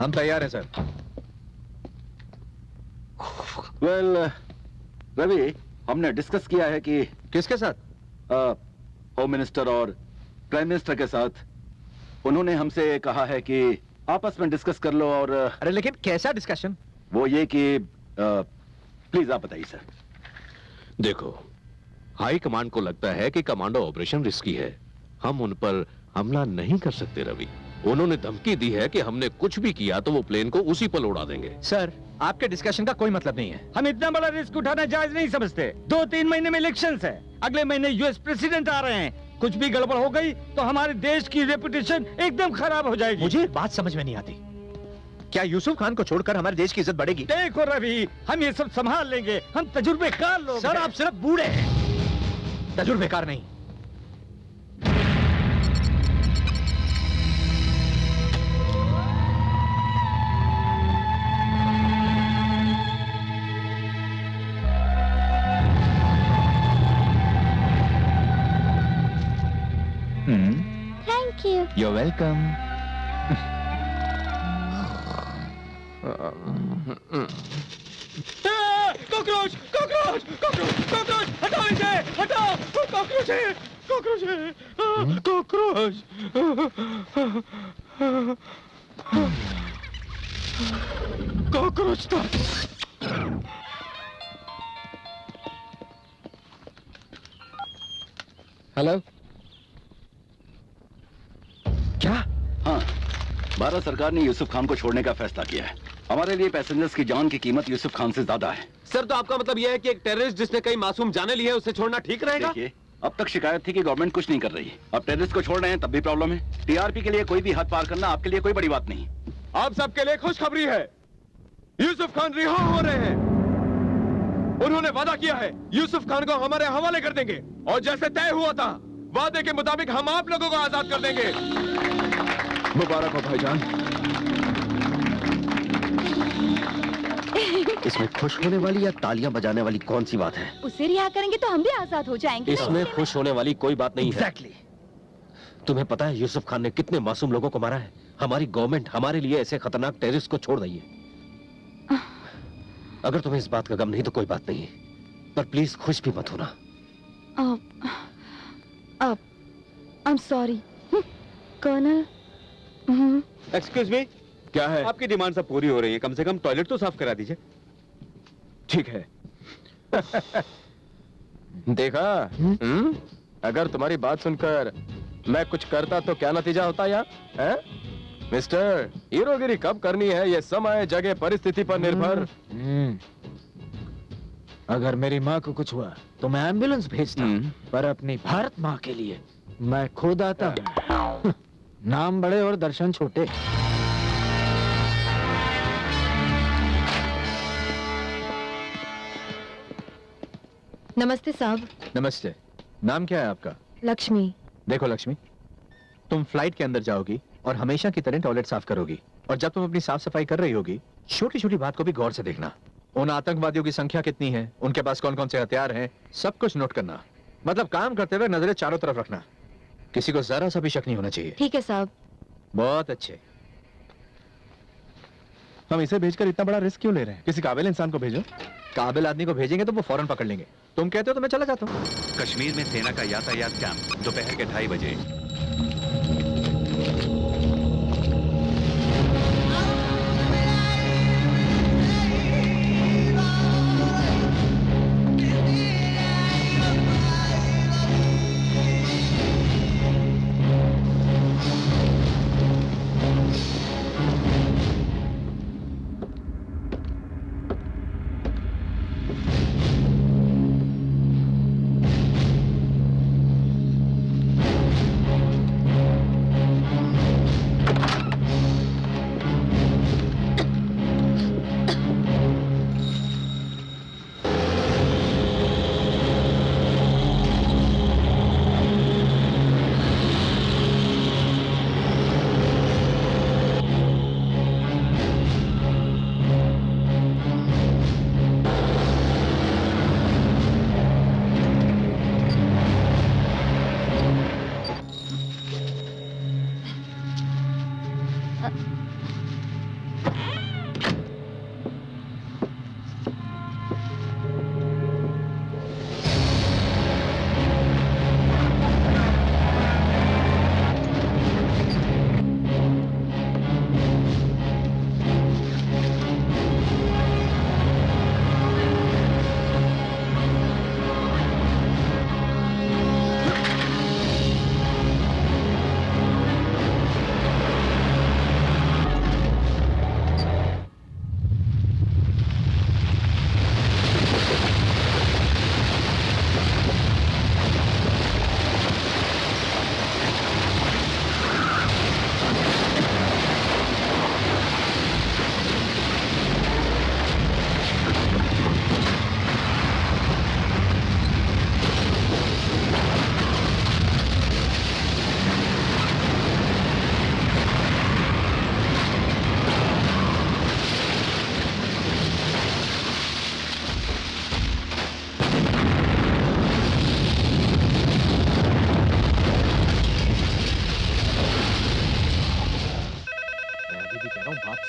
हम तैयार हैं सर। वेल रवि, हमने डिस्कस किया है कि किसके साथ? होम मिनिस्टर और प्राइम मिनिस्टर के साथ। उन्होंने हमसे कहा है कि आपस में डिस्कस कर लो। और अरे लेकिन कैसा डिस्कशन? वो ये कि प्लीज आप बताइए सर। देखो, हाई कमांड को लगता है कि कमांडो ऑपरेशन रिस्की है, हम उन पर हमला नहीं कर सकते रवि। उन्होंने धमकी दी है कि हमने कुछ भी किया तो वो प्लेन को उसी पर उड़ा देंगे। सर, आपके डिस्कशन का कोई मतलब नहीं है। हम इतना बड़ा रिस्क उठाना जायज नहीं समझते। 2-3 महीने में इलेक्शंस है, अगले महीने यूएस प्रेसिडेंट आ रहे हैं। कुछ भी गड़बड़ हो गई तो हमारे देश की रेपुटेशन एकदम खराब हो जाएगी। मुझे बात समझ में नहीं आती, क्या यूसुफ खान को छोड़कर हमारे देश की इज्जत बढ़ेगी? देखो रवि, हम ये सब संभाल लेंगे, हम तजुर्बेकार लोग सर हैं। आप सिर्फ बूढ़े हैं, तजुर्बेकार नहीं। Thank you. You're welcome. Cockroach cockroach cockroach cockroach, हटाओ इसे, हटाओ। कॉकरोच है, कॉकरोच है, कॉकरोच। कॉकरोच था। हेलो, क्या? हाँ, भारत सरकार ने यूसुफ खान को छोड़ने का फैसला किया है। हमारे लिए पैसेंजर्स की जान की कीमत यूसुफ खान से ज्यादा है। सर, तो आपका मतलब यह है कि एक टेररिस्ट जिसने कई मासूम जाने ली है उसे छोड़ना ठीक रहेगा? देखिए, अब तक शिकायत थी कि गवर्नमेंट कुछ नहीं कर रही। अब टेररिस्ट को छोड़ रहे हैं तब भी प्रॉब्लम है। टीआरपी के लिए कोई भी हद पार करना आपके लिए कोई बड़ी बात नहीं। आप सबके लिए खुशखबरी है, यूसुफ खान रिहा हो रहे हैं। उन्होंने वादा किया है यूसुफ खान को हमारे हवाले कर देंगे, और जैसे तय हुआ था वादे के मुताबिक हम आप लोगों को आजाद कर देंगे। मुबारक हो भाईजान। इसमें खुश होने वाली या तालियां बजाने वाली कौन सी बात है? उसे रिहा करेंगे तो हम भी आजाद हो जाएंगे। इसमें खुश होने वाली कोई बात नहीं है। एग्जैक्टली। तुम्हें पता है यूसुफ खान ने कितने मासूम लोगों को मारा है? हमारी गवर्नमेंट हमारे लिए ऐसे खतरनाक टेररिस्ट को छोड़ रही है। अगर तुम्हें इस बात का गम नहीं तो कोई बात नहीं, पर प्लीज खुश भी मत होना। I'm sorry, colonel. Excuse me, क्या है? आपकी डिमांड सब पूरी हो रही है, कम से कम टॉयलेट तो साफ करा दीजिए। ठीक है। देखा? अगर तुम्हारी बात सुनकर मैं कुछ करता तो क्या नतीजा होता यार? हैं? मिस्टर, हीरोगिरी कब करनी है ये समय जगह परिस्थिति पर निर्भर। अगर मेरी माँ को कुछ हुआ तो मैं एम्बुलेंस भेजता, पर अपनी भारत माँ के लिए मैं खुद आता। नाम बड़े और दर्शन छोटे। नमस्ते साहब। नमस्ते। नाम क्या है आपका? लक्ष्मी। देखो लक्ष्मी, तुम फ्लाइट के अंदर जाओगी और हमेशा की तरह टॉयलेट साफ करोगी, और जब तुम अपनी साफ सफाई कर रही होगी छोटी छोटी बात को भी गौर से देखना। उन आतंकवादियों की संख्या कितनी है, उनके पास कौन कौन से हथियार हैं, सब कुछ नोट करना। मतलब काम करते हुए नजरें चारों तरफ रखना, किसी को जरा सा भी शक नहीं होना चाहिए। ठीक है साहब। बहुत अच्छे। हम इसे भेजकर इतना बड़ा रिस्क क्यों ले रहे हैं? किसी काबिल इंसान को भेजो। काबिल आदमी को भेजेंगे तो वो फौरन पकड़ लेंगे। तुम कहते हो तो मैं चला जाता हूँ। कश्मीर में सेना का यातायात कैंप दोपहर के 2:30 बजे।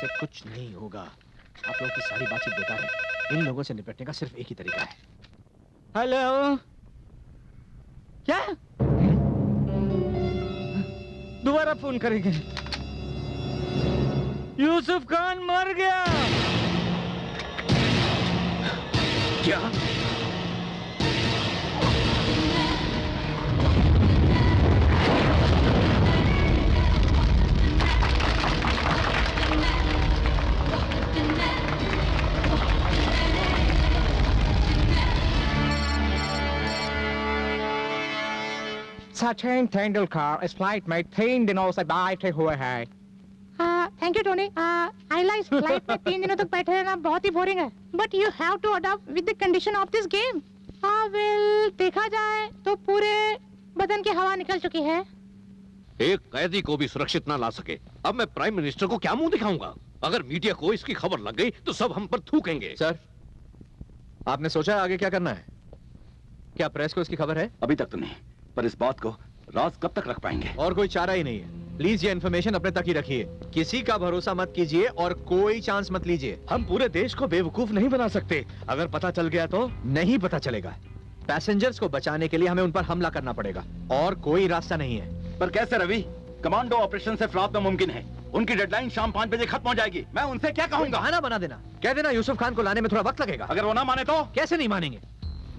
से कुछ नहीं होगा। आप लोगों की सारी बातचीत बेकार है। इन लोगों से निपटने का सिर्फ एक ही तरीका है। हेलो, क्या दोबारा फोन करेंगे? यूसुफ खान मर गया। क्या? सचिन तेंदुलकर इस फ्लाइट में 3 दिनों से बैठे हुए हैं। Thank you Tony. आई इस फ्लाइट में 3 दिनों तक बैठे रहना बहुत ही बोरिंग है। But you have to adopt with the condition of this game. Well, देखा जाए तो पूरे बदन की हवा निकल चुकी है। एक कैदी को भी सुरक्षित ना ला सके, अब मैं प्राइम मिनिस्टर को क्या मुंह दिखाऊंगा? अगर मीडिया को इसकी खबर लग गई तो सब हम पर थूकेंगे। सर, आपने सोचा है आगे क्या करना है? क्या प्रेस को इसकी खबर है? अभी तक तो नहीं, पर इस बात को राज कब तक रख पाएंगे? और कोई चारा ही नहीं है। प्लीज ये इन्फॉर्मेशन अपने तक ही रखिए। किसी का भरोसा मत कीजिए और कोई चांस मत लीजिए। हम पूरे देश को बेवकूफ नहीं बना सकते। अगर पता चल गया तो? नहीं पता चलेगा। पैसेंजर्स को बचाने के लिए हमें उन पर हमला करना पड़ेगा और कोई रास्ता नहीं है। पर कैसे रवि? कमांडो ऑपरेशन से फ्लाइट में मुमकिन है। उनकी डेडलाइन शाम 5 बजे खत्म हो जाएगी। मैं उनसे क्या कहूंगा? बहाना बना देना। कह देना यूसुफ खान को लाने में थोड़ा वक्त लगेगा। अगर वो ना माने तो? कैसे नहीं मानेंगे?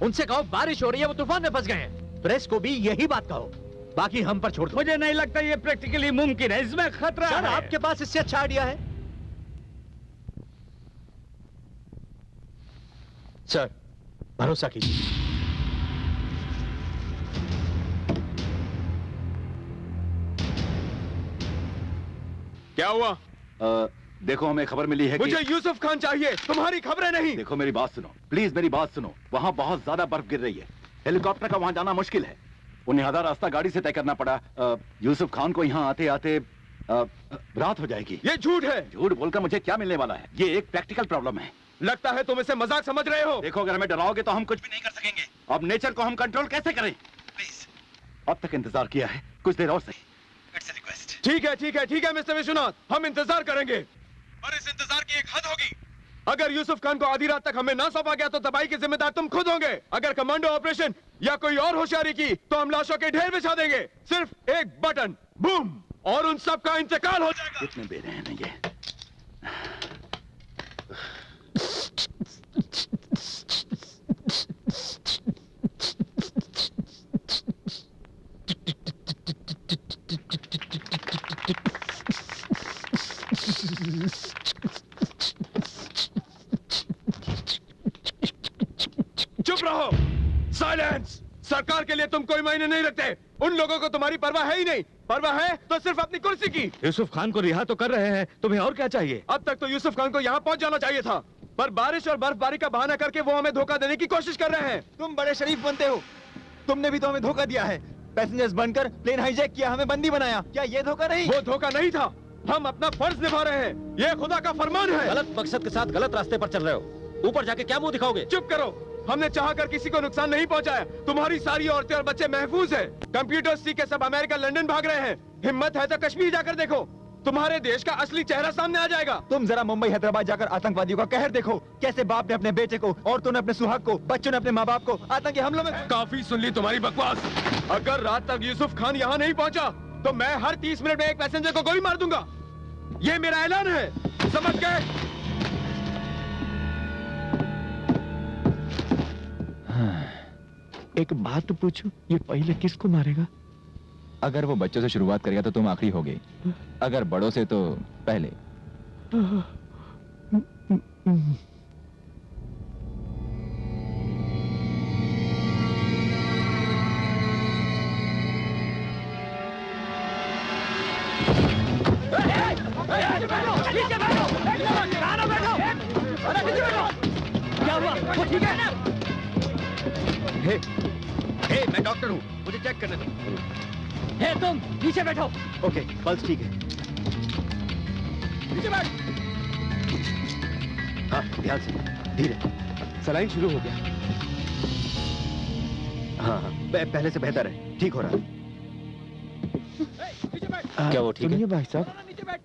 उनसे कहो बारिश हो रही है, वो तूफान में फंस गए हैं। प्रेस को भी यही बात कहो, बाकी हम पर छोड़ दो। मुझे नहीं लगता ये प्रैक्टिकली मुमकिन है। इसमें खतरा सर, है। आपके पास इससे अच्छा आइडिया है? सर, भरोसा कीजिए। क्या हुआ? देखो, हमें खबर मिली है मुझे कि... यूसुफ खान चाहिए, तुम्हारी खबरें नहीं। देखो, मेरी बात सुनो, प्लीज मेरी बात सुनो। वहाँ बहुत ज्यादा बर्फ गिर रही है। हेलीकॉप्टर का वहाँ जाना मुश्किल है। उन्हें आधा रास्ता गाड़ी से तय करना पड़ा। यूसुफ खान को यहाँ आते आते रात हो जाएगी। ये झूठ है। झूठ बोलकर मुझे क्या मिलने वाला है? ये एक प्रैक्टिकल प्रॉब्लम है। लगता है तुम इसे मजाक समझ रहे हो। देखो, अगर हमें डराओगे तो हम कुछ भी नहीं कर सकेंगे। अब नेचर को हम कंट्रोल कैसे करें? प्लीज, अब तक इंतजार किया है, कुछ देर और सही। It's a request. ठीक है, ठीक है, ठीक है मिस्टर विश्वनाथ, हम इंतजार करेंगे, पर इस इंतजार की एक हद होगी। अगर यूसुफ खान को आधी रात तक हमें ना सौंपा गया तो तबाही की जिम्मेदार तुम खुद होंगे। अगर कमांडो ऑपरेशन या कोई और होशियारी की तो हम लाशों के ढेर बिछा देंगे। सिर्फ एक बटन, बूम, और उन सब का इंतकाल हो जाएगा। कितने बेरहम हैं ये। चुप रहो, साइलेंस। सरकार के लिए तुम कोई मायने नहीं रखते। उन लोगों को तुम्हारी परवाह है ही नहीं। परवाह है तो सिर्फ अपनी कुर्सी की। यूसुफ खान को रिहा तो कर रहे हैं, तुम्हें और क्या चाहिए? अब तक तो यूसुफ खान को यहाँ पहुँच जाना चाहिए था, पर बारिश और बर्फबारी का बहाना करके वो हमें धोखा देने की कोशिश कर रहे हैं। तुम बड़े शरीफ बनते हो, तुमने भी तो हमें धोखा दिया है। पैसेंजर्स बनकर प्लेन हाईजैक किया, हमें बंदी बनाया। क्या ये धोखा नहीं? वो धोखा नहीं था, हम अपना फर्ज निभा रहे हैं। ये खुदा का फरमान है। गलत मकसद के साथ गलत रास्ते पर चल रहे हो। ऊपर जाके क्या मुंह दिखाओगे? चुप करो, हमने चाहकर किसी को नुकसान नहीं पहुंचाया। तुम्हारी सारी औरतें और बच्चे महफूज हैं। कंप्यूटर सीख के सब अमेरिका लंदन भाग रहे हैं। हिम्मत है तो कश्मीर जाकर देखो। तुम्हारे देश का असली चेहरा सामने आ जाएगा। तुम जरा मुंबई हैदराबाद जाकर आतंकवादियों का कहर देखो, कैसे बाप ने अपने बेटे को, औरतों ने अपने सुहाग को, बच्चों ने अपने माँ बाप को आतंकी हमलों में। काफी सुन ली तुम्हारी बकवास। अगर रात तक यूसुफ खान यहाँ नहीं पहुँचा तो मैं हर 30 मिनट में एक पैसेंजर को गोली मार दूंगा। ये मेरा ऐलान है, समझ गए? एक बात पूछूं, ये पहले किसको मारेगा? अगर वो बच्चों से शुरुआत करेगा तो तुम आखिरी होगे, अगर बड़ों से तो पहले। क्या हुआ? वो ठीक है ना? मैं डॉक्टर हूँ, मुझे चेक करने दो। हे तुम नीचे बैठो। ओके, पल्स ठीक है। नीचे बैठ। हाँ, ध्यान से, धीरे। सलाइन शुरू हो गया। हाँ हाँ, पहले से बेहतर है, ठीक हो रहा है। क्या वो ठीक है? भाई साहब,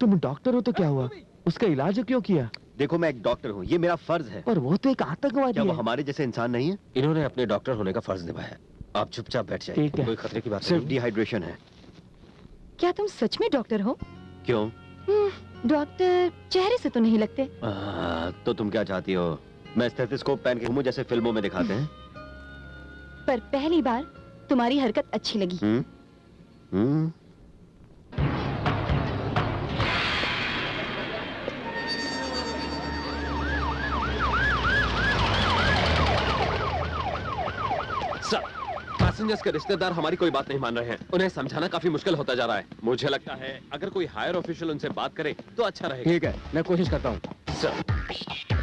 तुम डॉक्टर हो तो क्या हुआ? उसका इलाज क्यों किया? देखो मैं एक डॉक्टर हूँ, ये मेरा फर्ज है। पर वो तो एक आतंकवादी क्या वो है। हमारे जैसे इंसान नहीं है? इन्होंने अपने डॉक्टर होने का फर्ज निभाया। आप चुपचाप बैठ जाइए, ठीक है। कोई खतरे की बात सिर्फ नहीं। डिहाइड्रेशन है। क्या तुम सच में डॉक्टर हो? क्यों? डॉक्टर चेहरे से तो नहीं लगते। तो तुम क्या चाहती हो? मैं स्टेथोस्कोप पहन के घूमूं जैसे फिल्मों में दिखाते हैं? पर पहली बार तुम्हारी हरकत अच्छी लगी। सर, पैसेंजर्स के रिश्तेदार हमारी कोई बात नहीं मान रहे हैं। उन्हें समझाना काफी मुश्किल होता जा रहा है। मुझे लगता है अगर कोई हायर ऑफिशियल उनसे बात करे तो अच्छा रहेगा। ठीक है, मैं कोशिश करता हूँ। सर